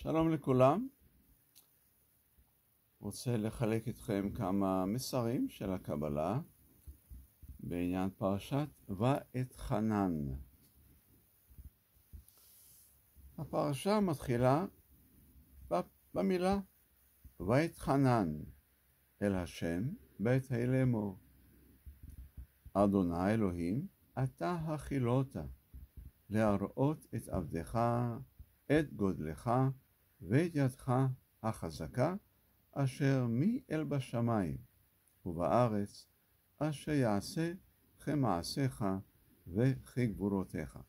שלום לכולם, רוצה לחלק איתכם כמה מסרים של הקבלה בעניין פרשת ואתחנן. הפרשה מתחילה במילה ואתחנן אל השם בית לאמור. אדוני אלוהים, אתה הכילות להראות את עבדך, את גודלך ואת ידך החזקה, אשר אל בשמיים ובארץ, אשר יעשה כמעשיך וכגבורותיך.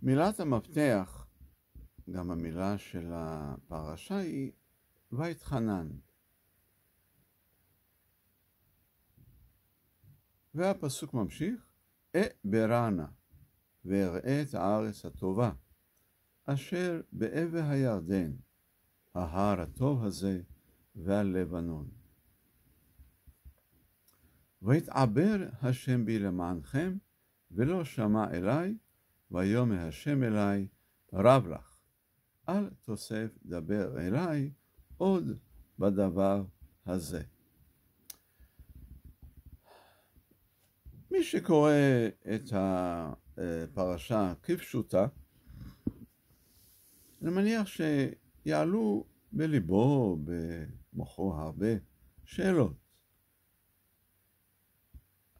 מילת המפתח, גם המילה של הפרשה, היא ואתחנן. והפסוק ממשיך, ברנה ואראה את הארץ הטובה, אשר בעבר הירדן, ההר הטוב הזה והלבנון. והתעבר השם בי למענכם, ולא שמע אלי, ויאמר השם אלי, רב לך, אל תוסף דבר אלי עוד בדבר הזה. מי שקורא את הפרשה כפשוטה, אני מניח שיעלו בליבו, במוחו, הרבה שאלות.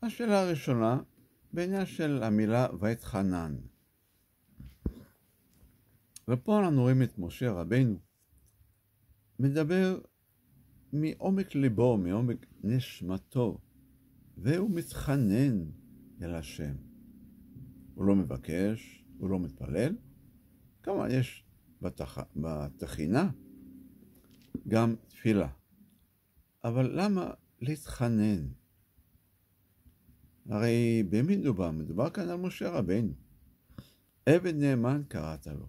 השאלה הראשונה, בעניין של המילה ואתחנן. ופה אנחנו רואים את משה רבינו, מדבר מעומק ליבו, מעומק נשמתו, והוא מתחנן אל השם. הוא לא מבקש, הוא לא מתפלל. כמובן יש בתחינה גם תפילה. אבל למה להתחנן? הרי במי מדובר? מדובר כאן על משה רבינו. עבד נאמן קראת לו.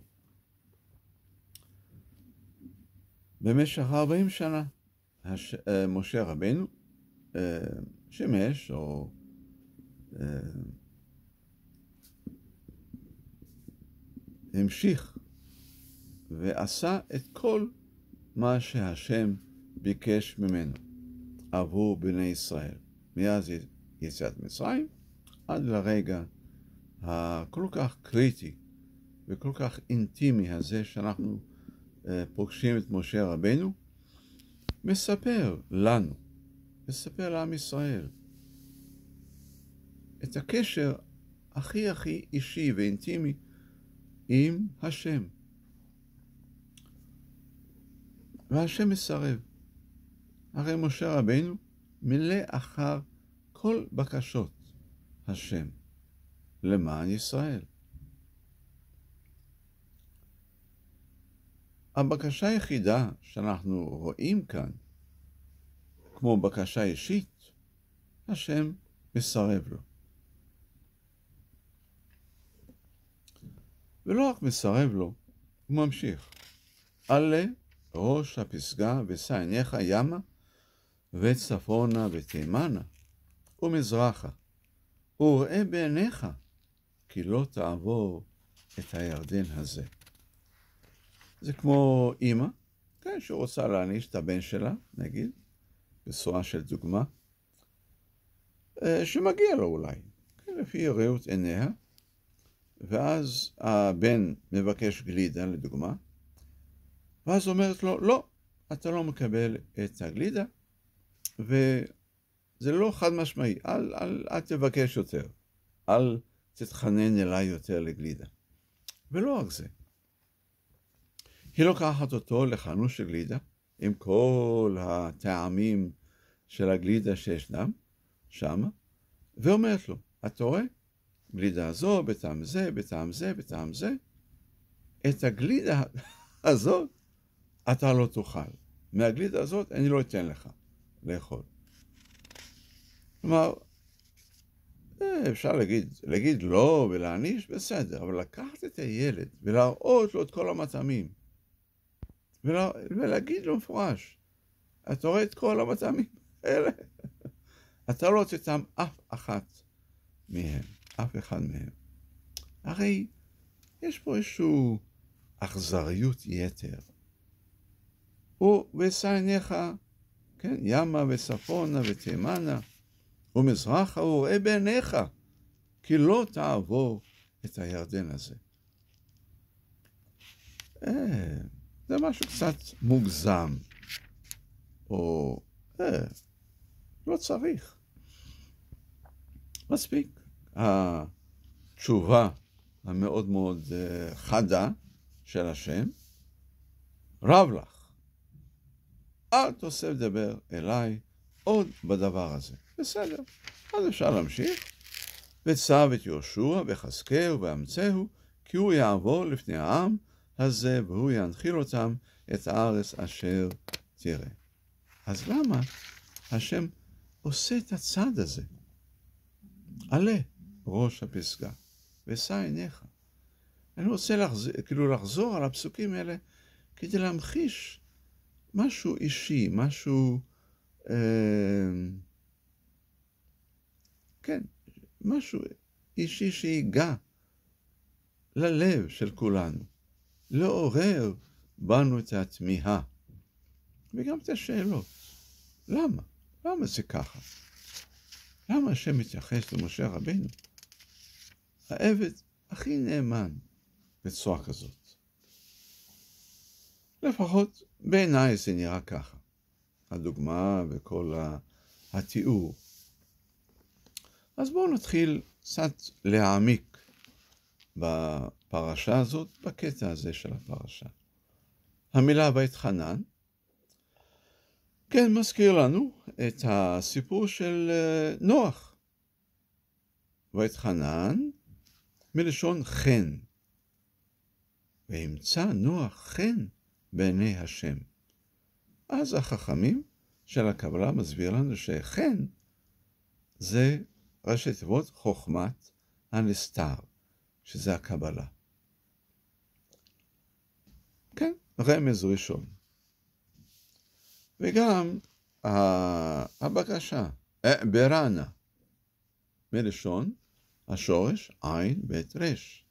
במשך 40 שנה משה רבינו שימש או המשיך ועשה את כל מה שהשם ביקש ממנו עבור בני ישראל, מאז יציאת מצרים עד לרגע הכל כך קריטי וכל כך אינטימי הזה שאנחנו פוגשים את משה רבינו. מספר לנו, מספר לעם ישראל את הקשר הכי אישי ואינטימי עם השם. והשם מסרב. הרי משה רבינו מילא אחר כל בקשות השם למען ישראל. הבקשה היחידה שאנחנו רואים כאן, כמו בקשה אישית, השם מסרב לו. ולא רק מסרב לו, הוא ממשיך. עלה ראש הפסגה ושא עיניך ימה וצפונה ותימנה ומזרחה, וראה בעיניך כי לא תעבור את הירדן הזה. זה כמו אמא, כן, שרוצה להעניש את הבן שלה, נגיד, בצורה של דוגמה, שמגיע לו אולי, כן, לפי ראות עיניה, ואז הבן מבקש גלידה, לדוגמה, ואז אומרת לו, לא, אתה לא מקבל את הגלידה, וזה לא חד משמעי, אל תבקש יותר, אל תתחנן אליי יותר לגלידה. ולא רק זה. היא לוקחת אותו לחנות של גלידה, עם כל הטעמים של הגלידה שישנם שם, ואומרת לו, אתה רואה? גלידה הזו, בטעם זה, בטעם זה, בטעם זה. את הגלידה הזאת אתה לא תאכל. מהגלידה הזאת אני לא אתן לך לאכול. כלומר, אפשר להגיד לא ולהעניש, בסדר, אבל לקחת את הילד ולהראות לו את כל המטעמים, ולהגיד לו מפורש, אתה רואה את כל המטעמים האלה, אתה לא תטעם אף אחת מהם, אף אחד מהם. הרי יש פה איזשהו אכזריות יתר. ובשא עיניך, כן, ימה וצפונה ותימנה, ומזרחה וראה בעיניך, כי לא תעבור את הירדן הזה. זה משהו קצת מוגזם, או לא צריך. מספיק. התשובה המאוד מאוד חדה של השם, רב לך, אל תוסף דבר אליי עוד בדבר הזה. בסדר, אז אפשר להמשיך. וצו את יהושע וחזקהו ואמצהו, כי הוא יעבור לפני העם הזה, והוא ינחיל אותם את הארץ אשר תראה. אז למה השם עושה את הצעד הזה? עלה ראש הפסגה, ושא עיניך. אני רוצה לחזור על הפסוקים האלה, כדי להמחיש משהו אישי, משהו, כן, משהו אישי שיגע ללב של כולנו, לעורר בנו את התמיהה, וגם את השאלות. למה? למה זה ככה? למה השם מתייחס למשה רבינו, העבד הכי נאמן, בצורה כזאת? לפחות בעיניי זה נראה ככה. הדוגמה וכל התיאור. אז בואו נתחיל קצת להעמיק בפרשה הזאת, בקטע הזה של הפרשה. המילה ויתחנן, כן, מזכיר לנו את הסיפור של נוח. ויתחנן מלשון חן. וימצא נוח חן בעיני השם. אז החכמים של הקבלה מסביר לנו שחן זה ראשי תיבות חוכמת הנסתר, שזה הקבלה. כן, רמז ראשון. וגם הבקשה, ברנה, מלשון השורש עין בית רש.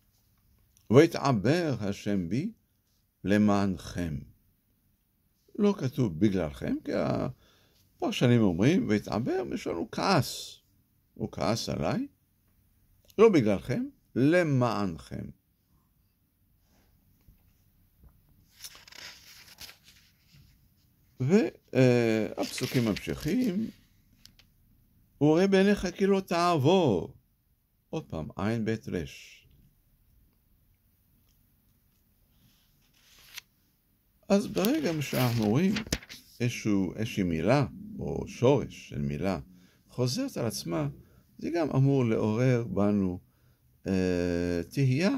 ויתעבר השם בי למענכם. לא כתוב בגללכם, כי הפרשנים אומרים, ויתעבר מלשון הוא כעס. הוא כעס עליי, לא בגללכם, למענכם. והפסוקים ממשיכים, הוא רואה בעיניך כי לא תעבור. עוד פעם, עין בית רש. אז ברגע שאנחנו רואים איזושהי מילה, או שורש של מילה, חוזרת על עצמה, זה גם אמור לעורר בנו תהייה,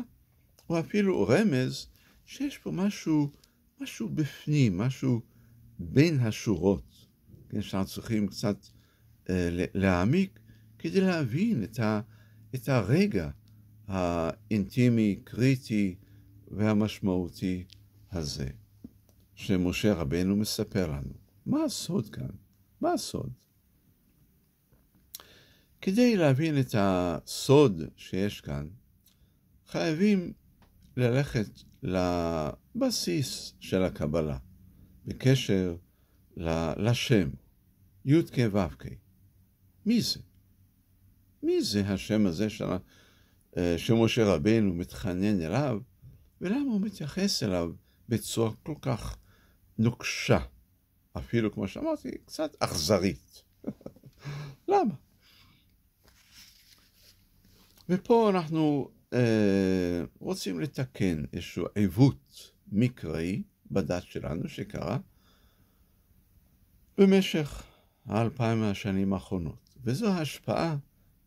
או אפילו רמז, שיש פה משהו בפנים, משהו בין השורות, כן, שאנחנו צריכים קצת להעמיק, כדי להבין את הרגע האינטימי, קריטי והמשמעותי הזה, שמשה רבנו מספר לנו. מה הסוד כאן? מה הסוד? כדי להבין את הסוד שיש כאן, חייבים ללכת לבסיס של הקבלה, בקשר לשם, י' כ' ו' כ'. מי זה? מי זה השם הזה שמשה רבנו מתחנן אליו, ולמה הוא מתייחס אליו בצורה כל כך נוקשה, אפילו כמו שאמרתי, קצת אכזרית? למה? ופה אנחנו רוצים לתקן איזשהו עיוות מקראי בדת שלנו שקרה במשך 2000 השנים האחרונות. וזו ההשפעה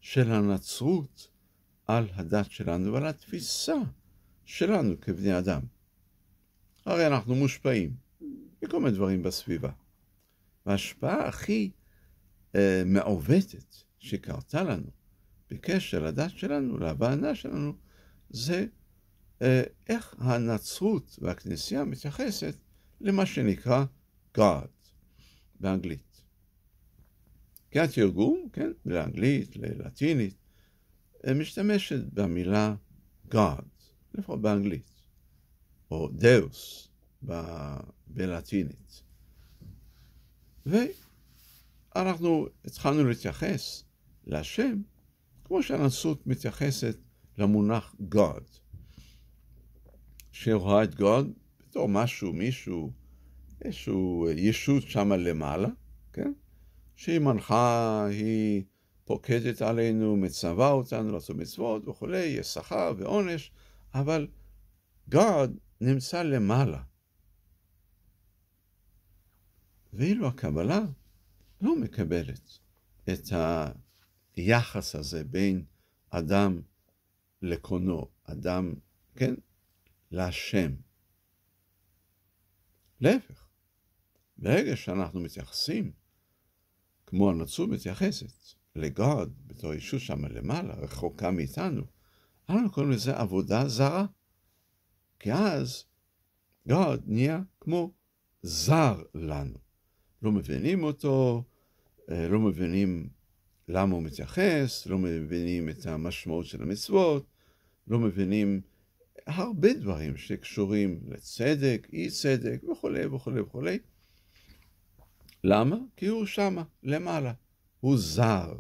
של הנצרות על הדת שלנו ועל התפיסה שלנו כבני אדם. הרי אנחנו מושפעים מכל מיני דברים בסביבה. וההשפעה הכי מעוותת שקרתה לנו בקשר לדת שלנו, להבנה שלנו, זה איך הנצרות והכנסייה מתייחסת למה שנקרא God באנגלית. כי התרגום, כן, לאנגלית, ללטינית, משתמשת במילה God, לפחות באנגלית. או דאוס בלטינית. ואנחנו התחלנו להתייחס להשם כמו שהנצרות מתייחסת למונח God, שרואה את God בתור משהו, מישהו, איזשהו ישות שם למעלה, כן? שהיא מנחה, היא פוקדת עלינו, מצווה אותנו לעשות מצוות וכו', יש שכר ועונש, אבל God נמצא למעלה. ואילו הקבלה לא מקבלת את היחס הזה בין אדם לקונו, אדם, כן, להשם. להפך, ברגע שאנחנו מתייחסים, כמו הנצרות מתייחסת, לגוד בתור ישות שם למעלה, רחוקה מאיתנו, אנחנו קוראים לזה עבודה זרה. כי אז גוד נהיה כמו זר לנו. לא מבינים אותו, לא מבינים למה הוא מתייחס, לא מבינים את המשמעות של המצוות, לא מבינים הרבה דברים שקשורים לצדק, אי צדק וכו' וכו' וכו'. למה? כי הוא שמה, למעלה. הוא זר.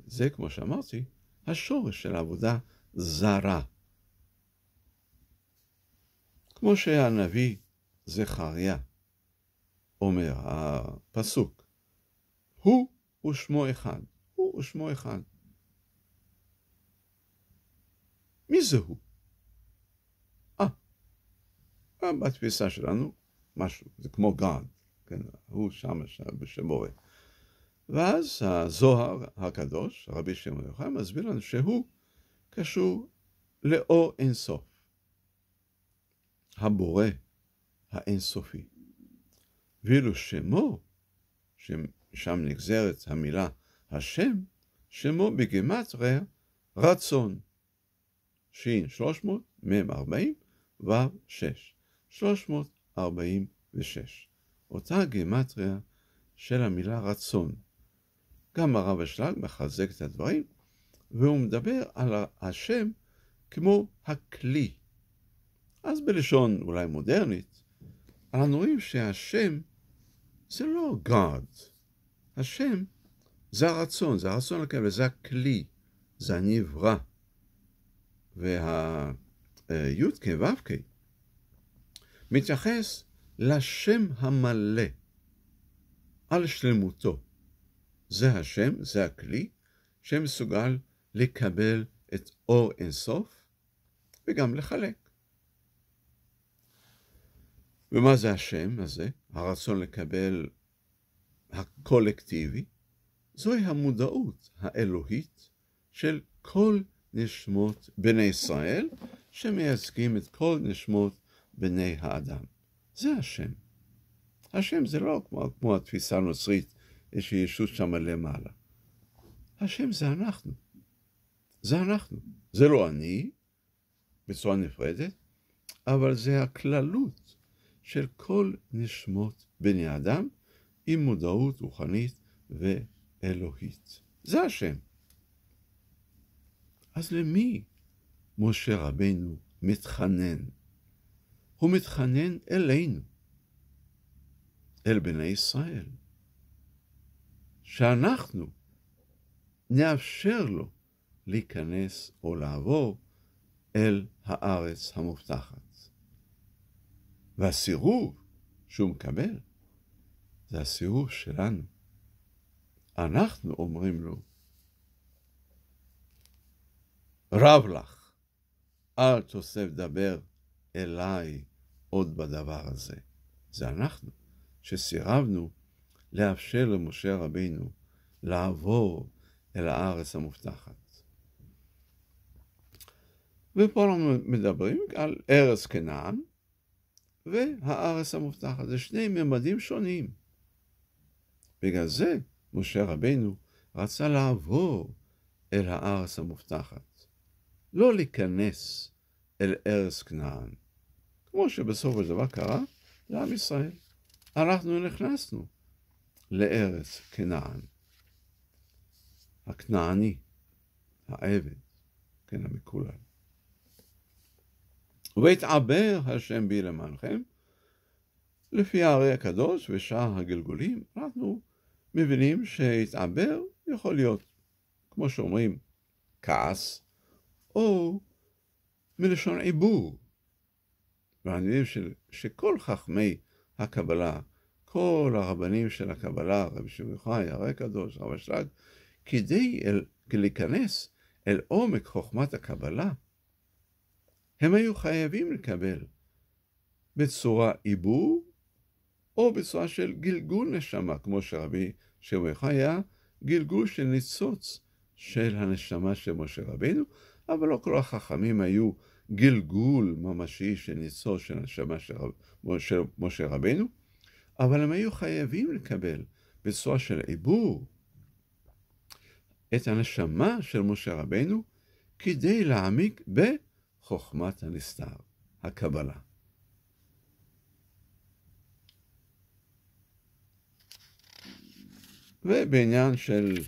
זה, כמו שאמרתי, השורש של העבודה זרה. כמו שהנביא זכריה אומר, הפסוק, הוא ושמו אחד. הוא ושמו אחד. מי זה הוא? בתפיסה שלנו, משהו, זה כמו God, כן? הוא שם בשמורה. ואז הזוהר הקדוש, רבי שמעון בר יוחאי, מסביר לנו שהוא קשור לאור אינסוף. הבורא האינסופי. ואילו שמו, ששם נגזרת המילה השם, שמו בגימטריה רצון. שין 300, מם 40, וו 6. 346. אותה גימטריה של המילה רצון. גם הרב אשלג מחזק את הדברים, והוא מדבר על השם כמו הכלי. אז בלשון אולי מודרנית, אנחנו רואים שהשם זה לא God. השם זה הרצון, זה הרצון לקבל, זה הכלי, זה הנברא. והי"ק ו"ק מתייחס לשם המלא, על שלמותו. זה השם, זה הכלי, שמסוגל לקבל את אור אינסוף, וגם לחלק. ומה זה השם הזה? הרצון לקבל הקולקטיבי, זוהי המודעות האלוהית של כל נשמות בני ישראל, שמייצגים את כל נשמות בני האדם. זה השם. השם זה לא כמו התפיסה הנוצרית, יש ישות שם למעלה. השם זה אנחנו. זה אנחנו. זה לא אני, בצורה נפרדת, אבל זה הכללות של כל נשמות בני אדם, עם מודעות רוחנית ואלוהית. זה השם. אז למי משה רבנו מתחנן? הוא מתחנן אלינו, אל בני ישראל, שאנחנו נאפשר לו להיכנס או לעבור אל הארץ המובטחת. והסירוב שהוא מקבל, זה הסירוב שלנו. אנחנו אומרים לו, רב לך, אל תוסף דבר אליי עוד בדבר הזה. זה אנחנו שסירבנו לאפשר למשה רבינו לעבור אל הארץ המובטחת. ופה אנחנו מדברים על ארץ כנען והארץ המובטחת. זה שני ממדים שונים. בגלל זה משה רבינו רצה לעבור אל הארץ המובטחת. לא להיכנס אל ארץ כנען. כמו שבסופו של דבר קרה לעם ישראל. אנחנו נכנסנו לארץ כנען. הכנעני, העבד, כן, המקולל. ויתעבר השם בי למענכם, לפי הארי הקדוש ושאר הגלגולים, אנחנו מבינים שהתעבר יכול להיות, כמו שאומרים, כעס, או מלשון עיבור. ואני יודעים שכל חכמי הקבלה, כל הרבנים של הקבלה, רבי שמעון יוחאי, הארי הקדוש, רב אשלג, כדי להיכנס אל עומק חוכמת הקבלה, הם היו חייבים לקבל בצורה עיבור, או בצורה של גלגול נשמה, כמו שרבי שמעון יוחאי היה גלגול של ניצוץ של הנשמה של משה רבינו, אבל לא כל החכמים היו גלגול ממשי של ניצוץ של הנשמה של משה רבינו, אבל הם היו חייבים לקבל בצורה של עיבור את הנשמה של משה רבינו, כדי להעמיק בחוכמת הנסתר, הקבלה. ובעניין של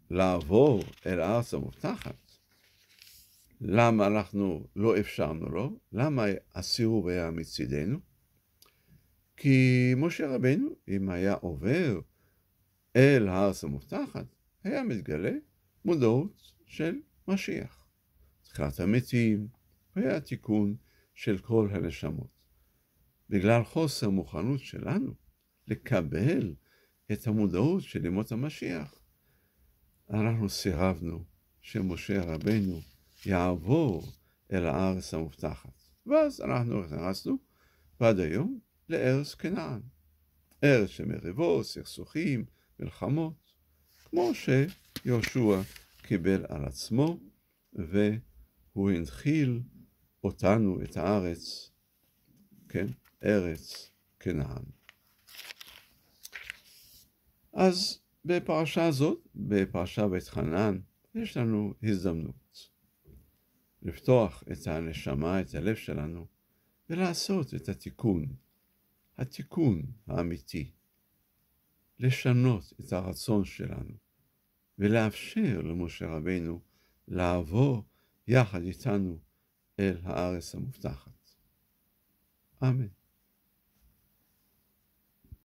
לעבור אל הארץ המובטחת, למה אנחנו לא אפשרנו לו? למה הסירוב היה מצידנו? כי משה רבינו, אם היה עובר אל הארץ המובטחת, היה מתגלה מודעות של משיח. תחיית המתים, היה תיקון של כל הנשמות. בגלל חוסר מוכנות שלנו לקבל את המודעות של ימות המשיח, אנחנו סירבנו שמשה רבינו יעבור אל הארץ המובטחת. ואז אנחנו נכנסנו ועד היום לארץ כנען. ארץ של מריבות, סכסוכים, מלחמות, כמו שיהושע קיבל על עצמו, והוא הנחיל אותנו את הארץ, כן, ארץ כנען. אז בפרשה הזאת, בפרשה בית חנן, יש לנו הזדמנות לפתוח את הנשמה, את הלב שלנו, ולעשות את התיקון האמיתי, לשנות את הרצון שלנו, ולאפשר למשה רבינו לעבור יחד איתנו אל הארץ המובטחת. אמן.